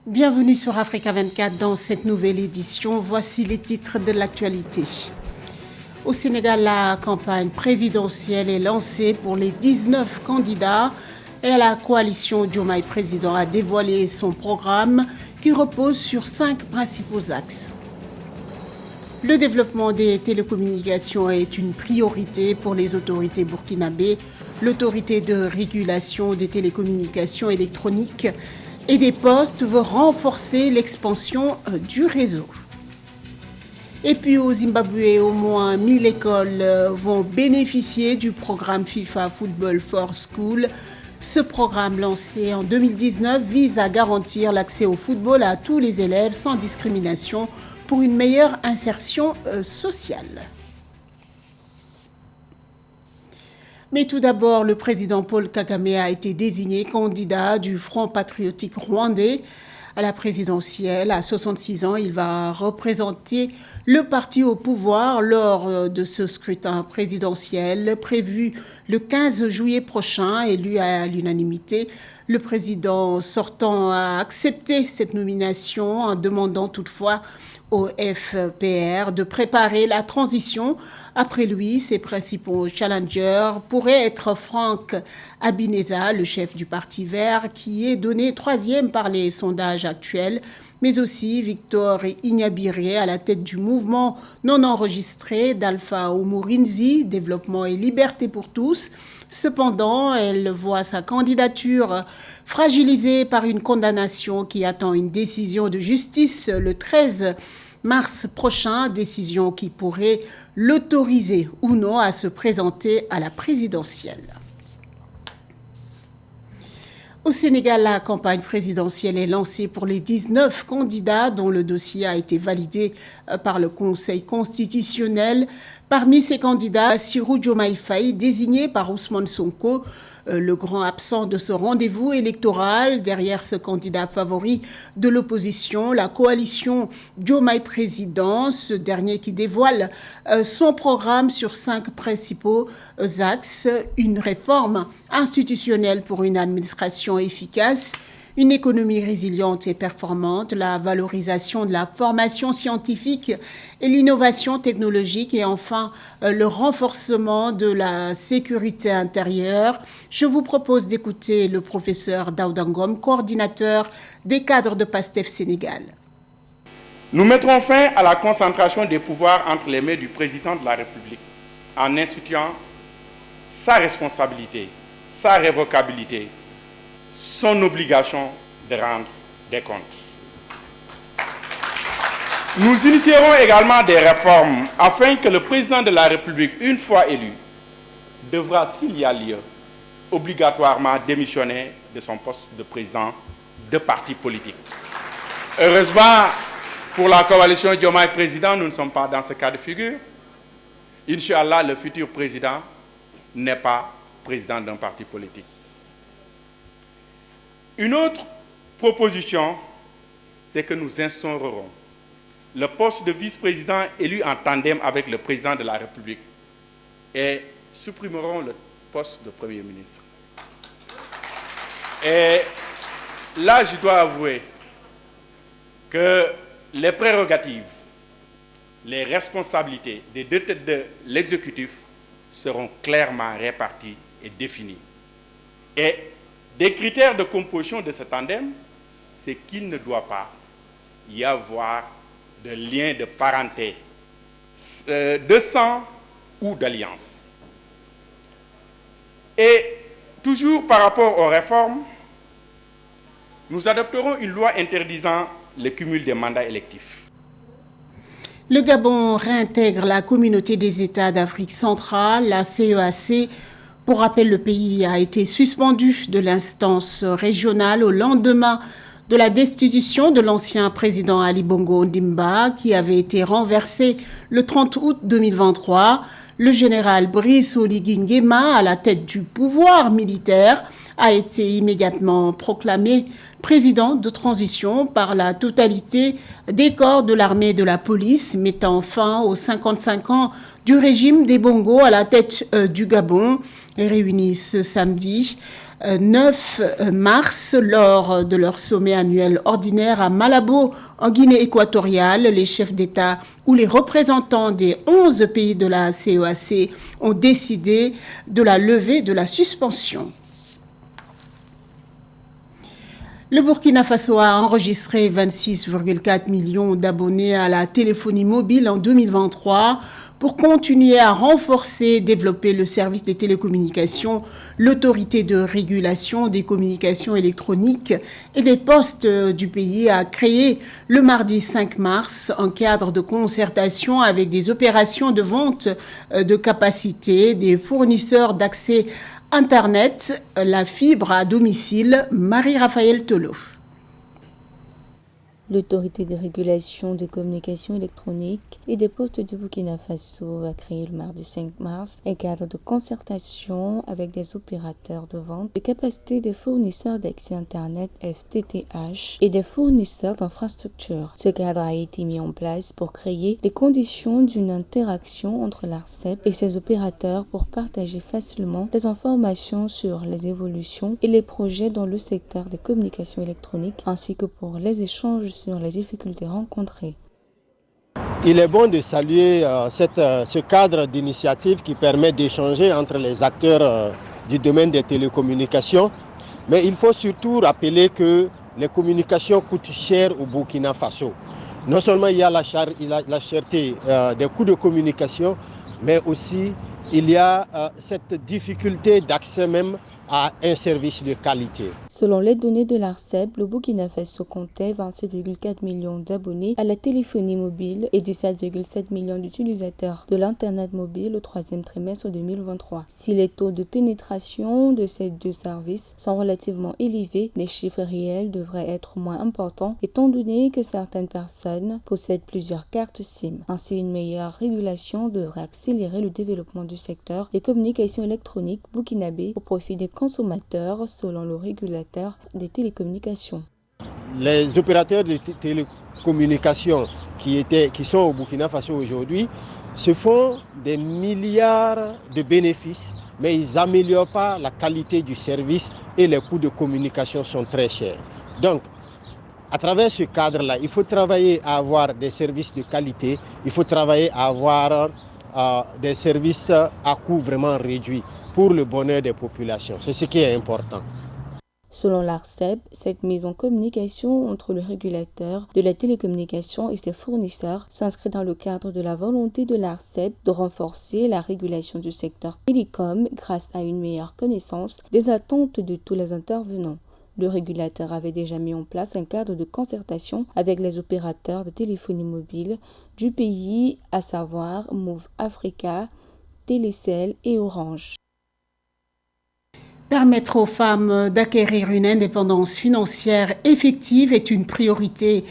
Bienvenue sur Africa 24 dans cette nouvelle édition. Voici les titres de l'actualité. Au Sénégal, la campagne présidentielle est lancée pour les 19 candidats et la coalition Diomaye Président a dévoilé son programme qui repose sur 5 principaux axes. Le développement des télécommunications est une priorité pour les autorités burkinabées. L'autorité de régulation des télécommunications électroniques et des postes veut renforcer l'expansion du réseau. Et puis au Zimbabwe, au moins 1000 écoles vont bénéficier du programme FIFA Football for School. Ce programme lancé en 2019 vise à garantir l'accès au football à tous les élèves sans discrimination pour une meilleure insertion sociale. Mais tout d'abord, le président Paul Kagame a été désigné candidat du Front patriotique rwandais à la présidentielle. À 66 ans, il va représenter le parti au pouvoir lors de ce scrutin présidentiel prévu le 15 juillet prochain, élu à l'unanimité. Le président sortant a accepté cette nomination en demandant toutefois au FPR de préparer la transition. Après lui, ses principaux challengers pourraient être Franck Habineza, le chef du Parti vert, qui est donné 3e par les sondages actuels, mais aussi Victor Ignabiré à la tête du mouvement non enregistré d'Alpha Umurinzi, Développement et Liberté pour tous. Cependant, elle voit sa candidature fragilisée par une condamnation qui attend une décision de justice le 13 mars prochain, décision qui pourrait l'autoriser ou non à se présenter à la présidentielle. Au Sénégal, la campagne présidentielle est lancée pour les 19 candidats dont le dossier a été validé par le Conseil constitutionnel. Parmi ces candidats, Bassirou Diomaye Faye, désigné par Ousmane Sonko, le grand absent de ce rendez-vous électoral. Derrière ce candidat favori de l'opposition, la coalition Diomaye Président, ce dernier qui dévoile son programme sur 5 principaux axes: une réforme institutionnelle pour une administration efficace, une économie résiliente et performante, la valorisation de la formation scientifique et l'innovation technologique et enfin le renforcement de la sécurité intérieure. Je vous propose d'écouter le professeur Daouda Ngom, coordinateur des cadres de PASTEF Sénégal. Nous mettrons fin à la concentration des pouvoirs entre les mains du président de la République en instituant sa responsabilité, sa révocabilité, son obligation de rendre des comptes. Nous initierons également des réformes afin que le président de la République, une fois élu, devra, s'il y a lieu, obligatoirement démissionner de son poste de président de parti politique. Heureusement, pour la coalition Diomaye Président, nous ne sommes pas dans ce cas de figure. Inch'Allah, le futur président n'est pas président d'un parti politique. Une autre proposition, c'est que nous instaurerons le poste de vice-président élu en tandem avec le président de la République et supprimerons le poste de Premier ministre. Et là, je dois avouer que les prérogatives, les responsabilités des deux têtes de l'exécutif seront clairement réparties et définies. Et des critères de composition de ce tandem, c'est qu'il ne doit pas y avoir de lien de parenté, de sang ou d'alliance. Et toujours par rapport aux réformes, nous adopterons une loi interdisant le cumul des mandats électifs. Le Gabon réintègre la communauté des États d'Afrique centrale, la CEAC. Pour rappel, le pays a été suspendu de l'instance régionale au lendemain de la destitution de l'ancien président Ali Bongo Ondimba, qui avait été renversé le 30 août 2023. Le général Brice Oligui Nguema, à la tête du pouvoir militaire, a été immédiatement proclamé président de transition par la totalité des corps de l'armée et de la police, mettant fin aux 55 ans du régime des Bongo à la tête du Gabon. Réunis ce samedi 9 mars lors de leur sommet annuel ordinaire à Malabo, en Guinée équatoriale. Les chefs d'État ou les représentants des 11 pays de la CEAC ont décidé de la levée de la suspension. Le Burkina Faso a enregistré 26,4 millions d'abonnés à la téléphonie mobile en 2023. Pour continuer à renforcer et développer le service des télécommunications, l'autorité de régulation des communications électroniques et des postes du pays a créé le mardi 5 mars un cadre de concertation avec des opérations de vente de capacité des fournisseurs d'accès Internet, la fibre à domicile. Marie-Raphaël Tolo. L'autorité de régulation des communications électroniques et des postes du Burkina Faso a créé le mardi 5 mars un cadre de concertation avec des opérateurs de vente de capacité des fournisseurs d'accès Internet FTTH et des fournisseurs d'infrastructures. Ce cadre a été mis en place pour créer les conditions d'une interaction entre l'ARCEP et ses opérateurs pour partager facilement les informations sur les évolutions et les projets dans le secteur des communications électroniques ainsi que pour les échanges sur les difficultés rencontrées. Il est bon de saluer ce cadre d'initiative qui permet d'échanger entre les acteurs du domaine des télécommunications. Mais il faut surtout rappeler que les communications coûtent cher au Burkina Faso. Non seulement il y a la cherté des coûts de communication, mais aussi il y a cette difficulté d'accès même à un service de qualité. Selon les données de l'ARCEP, le Burkina Faso comptait 27,4 millions d'abonnés à la téléphonie mobile et 17,7 millions d'utilisateurs de l'Internet mobile au troisième trimestre 2023. Si les taux de pénétration de ces deux services sont relativement élevés, les chiffres réels devraient être moins importants étant donné que certaines personnes possèdent plusieurs cartes SIM. Ainsi, une meilleure régulation devrait accélérer le développement du secteur des communications électroniques burkinabé au profit des consommateurs, selon le régulateur des télécommunications. Les opérateurs de télécommunications qui sont au Burkina Faso aujourd'hui se font des milliards de bénéfices, mais ils n'améliorent pas la qualité du service et les coûts de communication sont très chers. Donc, à travers ce cadre-là, il faut travailler à avoir des services de qualité, il faut travailler à avoir des services à coût vraiment réduit pour le bonheur des populations. C'est ce qui est important. Selon l'ARCEP, cette mise en communication entre le régulateur de la télécommunication et ses fournisseurs s'inscrit dans le cadre de la volonté de l'ARCEP de renforcer la régulation du secteur télécom grâce à une meilleure connaissance des attentes de tous les intervenants. Le régulateur avait déjà mis en place un cadre de concertation avec les opérateurs de téléphonie mobile du pays, à savoir Move Africa, Télécel et Orange. Permettre aux femmes d'acquérir une indépendance financière effective est une priorité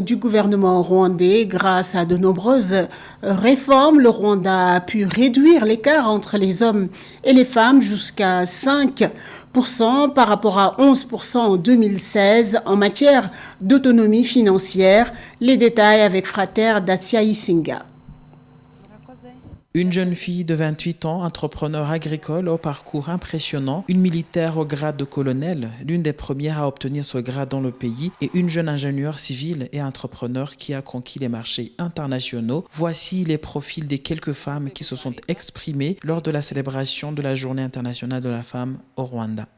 du gouvernement rwandais. Grâce à de nombreuses réformes, le Rwanda a pu réduire l'écart entre les hommes et les femmes jusqu'à 5% par rapport à 11% en 2016 en matière d'autonomie financière. Les détails avec Frater Dacia Isinga. Une jeune fille de 28 ans, entrepreneur agricole au parcours impressionnant, une militaire au grade de colonel, l'une des premières à obtenir ce grade dans le pays, et une jeune ingénieure civile et entrepreneur qui a conquis les marchés internationaux. Voici les profils des quelques femmes qui se sont exprimées lors de la célébration de la Journée internationale de la femme au Rwanda.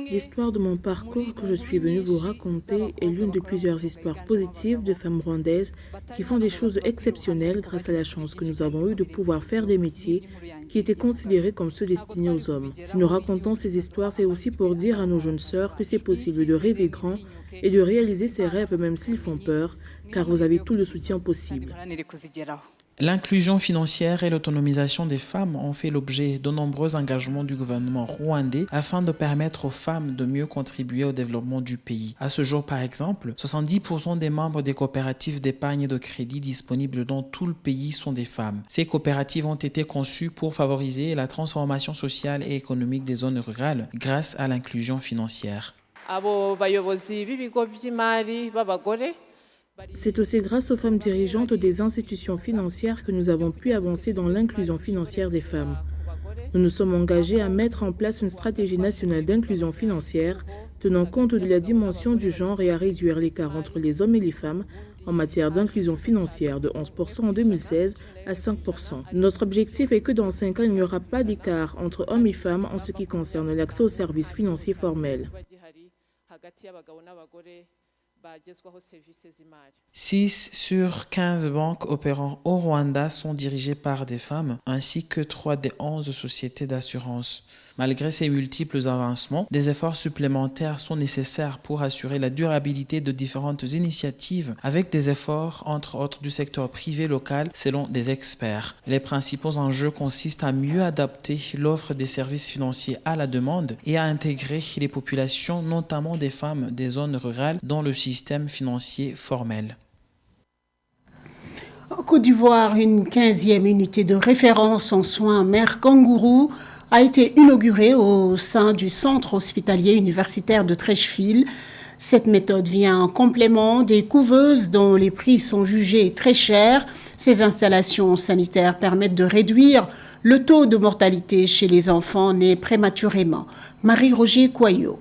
L'histoire de mon parcours que je suis venue vous raconter est l'une de plusieurs histoires positives de femmes rwandaises qui font des choses exceptionnelles grâce à la chance que nous avons eue de pouvoir faire des métiers qui étaient considérés comme ceux destinés aux hommes. Si nous racontons ces histoires, c'est aussi pour dire à nos jeunes sœurs que c'est possible de rêver grand et de réaliser ses rêves même s'ils font peur, car vous avez tout le soutien possible. L'inclusion financière et l'autonomisation des femmes ont fait l'objet de nombreux engagements du gouvernement rwandais afin de permettre aux femmes de mieux contribuer au développement du pays. À ce jour, par exemple, 70% des membres des coopératives d'épargne et de crédit disponibles dans tout le pays sont des femmes. Ces coopératives ont été conçues pour favoriser la transformation sociale et économique des zones rurales grâce à l'inclusion financière. C'est aussi grâce aux femmes dirigeantes des institutions financières que nous avons pu avancer dans l'inclusion financière des femmes. Nous nous sommes engagés à mettre en place une stratégie nationale d'inclusion financière tenant compte de la dimension du genre et à réduire l'écart entre les hommes et les femmes en matière d'inclusion financière de 11% en 2016 à 5%. Notre objectif est que dans 5 ans, il n'y aura pas d'écart entre hommes et femmes en ce qui concerne l'accès aux services financiers formels. 6 sur 15 banques opérant au Rwanda sont dirigées par des femmes, ainsi que 3 des 11 sociétés d'assurance. Malgré ces multiples avancements, des efforts supplémentaires sont nécessaires pour assurer la durabilité de différentes initiatives, avec des efforts, entre autres, du secteur privé local, selon des experts. Les principaux enjeux consistent à mieux adapter l'offre des services financiers à la demande et à intégrer les populations, notamment des femmes des zones rurales, dans le système financier formel. En Côte d'Ivoire, une 15e unité de référence en soins mère kangourou a été inaugurée au sein du centre hospitalier universitaire de Treichville. Cette méthode vient en complément des couveuses dont les prix sont jugés très chers. Ces installations sanitaires permettent de réduire le taux de mortalité chez les enfants nés prématurément. Marie-Roger Coyot.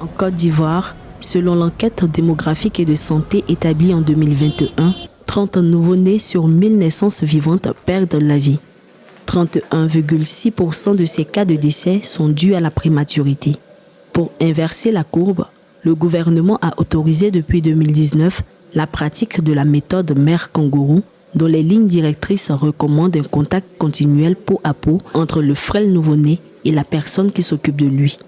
En Côte d'Ivoire, selon l'enquête démographique et de santé établie en 2021, 30 nouveau-nés sur 1000 naissances vivantes perdent la vie. 31,6% de ces cas de décès sont dus à la prématurité. Pour inverser la courbe, le gouvernement a autorisé depuis 2019 la pratique de la méthode mère kangourou, dont les lignes directrices recommandent un contact continuel peau à peau entre le frêle nouveau-né et la personne qui s'occupe de lui.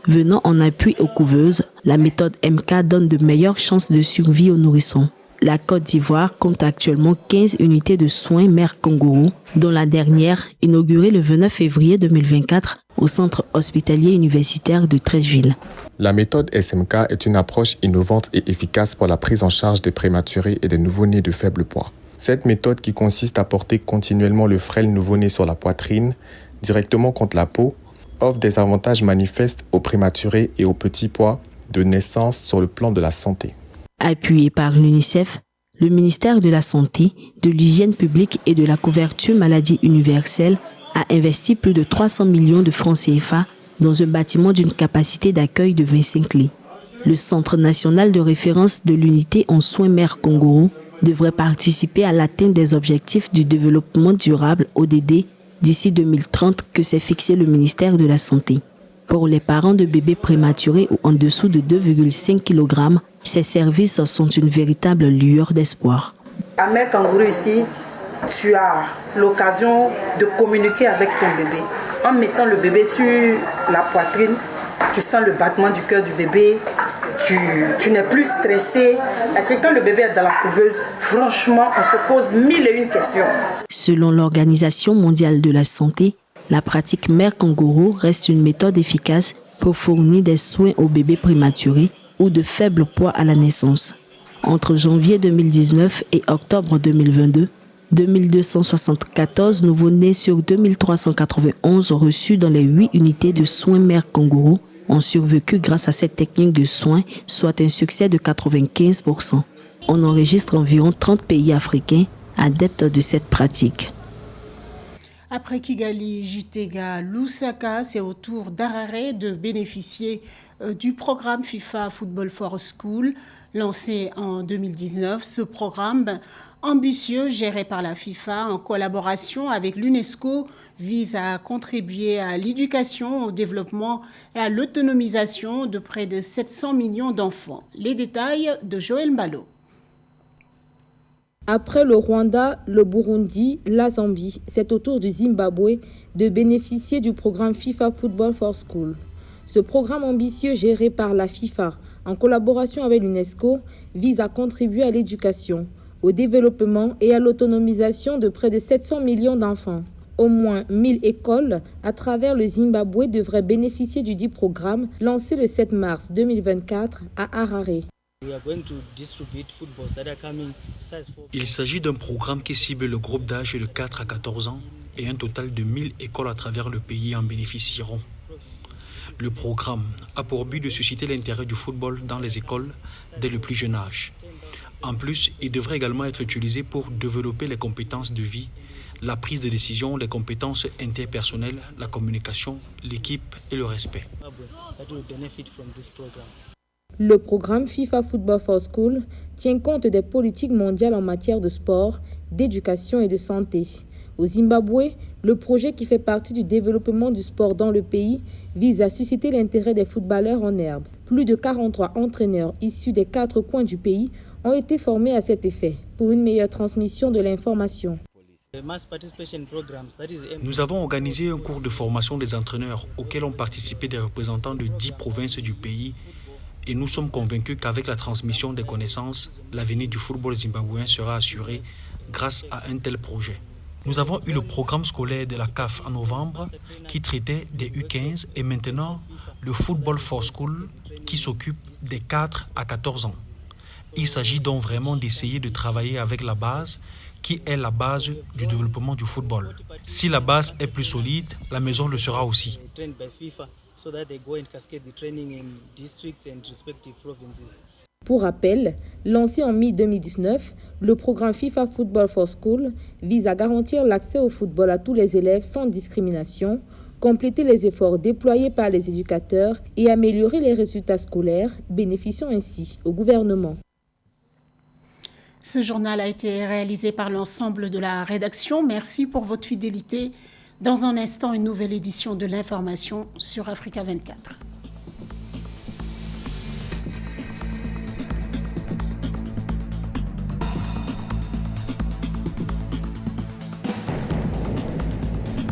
Venant en appui aux couveuses, la méthode MK donne de meilleures chances de survie aux nourrissons. La Côte d'Ivoire compte actuellement 15 unités de soins mère kangourou, dont la dernière, inaugurée le 29 février 2024 au centre hospitalier universitaire de Treichville. La méthode SMK est une approche innovante et efficace pour la prise en charge des prématurés et des nouveau-nés de faible poids. Cette méthode, qui consiste à porter continuellement le frêle nouveau-né sur la poitrine, directement contre la peau, offre des avantages manifestes aux prématurés et aux petits pois de naissance sur le plan de la santé. Appuyé par l'UNICEF, le ministère de la Santé, de l'Hygiène publique et de la couverture maladie universelle a investi plus de 300 millions de francs CFA dans un bâtiment d'une capacité d'accueil de 25 lits. Le Centre national de référence de l'unité en soins mère kangourou devrait participer à l'atteinte des objectifs du développement durable ODD d'ici 2030 que s'est fixé le ministère de la Santé. Pour les parents de bébés prématurés ou en dessous de 2,5 kg, ces services sont une véritable lueur d'espoir. À mère kangourou ici, tu as l'occasion de communiquer avec ton bébé. En mettant le bébé sur la poitrine, tu sens le battement du cœur du bébé, tu n'es plus stressé. Parce que quand le bébé est dans la couveuse, franchement, on se pose 1001 questions. Selon l'Organisation mondiale de la santé, la pratique mère kangourou reste une méthode efficace pour fournir des soins aux bébés prématurés ou de faible poids à la naissance. Entre janvier 2019 et octobre 2022, 2274 nouveau-nés sur 2391 reçus dans les 8 unités de soins mère kangourou ont survécu grâce à cette technique de soins, soit un succès de 95%. On enregistre environ 30 pays africains adeptes de cette pratique. Après Kigali, Gitega, Lusaka, c'est au tour d'Harare de bénéficier du programme FIFA Football for School, lancé en 2019. Ce programme ambitieux, géré par la FIFA en collaboration avec l'UNESCO, vise à contribuer à l'éducation, au développement et à l'autonomisation de près de 700 millions d'enfants. Les détails de Joël Mbalo. Après le Rwanda, le Burundi, la Zambie, c'est au tour du Zimbabwe de bénéficier du programme FIFA Football for School. Ce programme ambitieux géré par la FIFA en collaboration avec l'UNESCO vise à contribuer à l'éducation, au développement et à l'autonomisation de près de 700 millions d'enfants. Au moins 1000 écoles à travers le Zimbabwe devraient bénéficier du dit programme lancé le 7 mars 2024 à Harare. Il s'agit d'un programme qui cible le groupe d'âge de 4 à 14 ans et un total de 1000 écoles à travers le pays en bénéficieront. Le programme a pour but de susciter l'intérêt du football dans les écoles dès le plus jeune âge. En plus, il devrait également être utilisé pour développer les compétences de vie, la prise de décision, les compétences interpersonnelles, la communication, l'équipe et le respect. Le programme FIFA Football for School tient compte des politiques mondiales en matière de sport, d'éducation et de santé. Au Zimbabwe, le projet qui fait partie du développement du sport dans le pays vise à susciter l'intérêt des footballeurs en herbe. Plus de 43 entraîneurs issus des 4 coins du pays ont été formés à cet effet pour une meilleure transmission de l'information. Nous avons organisé un cours de formation des entraîneurs auquel ont participé des représentants de 10 provinces du pays et nous sommes convaincus qu'avec la transmission des connaissances, l'avenir du football zimbabwéen sera assuré grâce à un tel projet. Nous avons eu le programme scolaire de la CAF en novembre qui traitait des U15 et maintenant le Football for School qui s'occupe des 4 à 14 ans. Il s'agit donc vraiment d'essayer de travailler avec la base qui est la base du développement du football. Si la base est plus solide, la maison le sera aussi. Pour rappel, lancé en mi-2019, le programme FIFA Football for School vise à garantir l'accès au football à tous les élèves sans discrimination, compléter les efforts déployés par les éducateurs et améliorer les résultats scolaires, bénéficiant ainsi au gouvernement. Ce journal a été réalisé par l'ensemble de la rédaction. Merci pour votre fidélité. Dans un instant, une nouvelle édition de l'information sur Africa 24.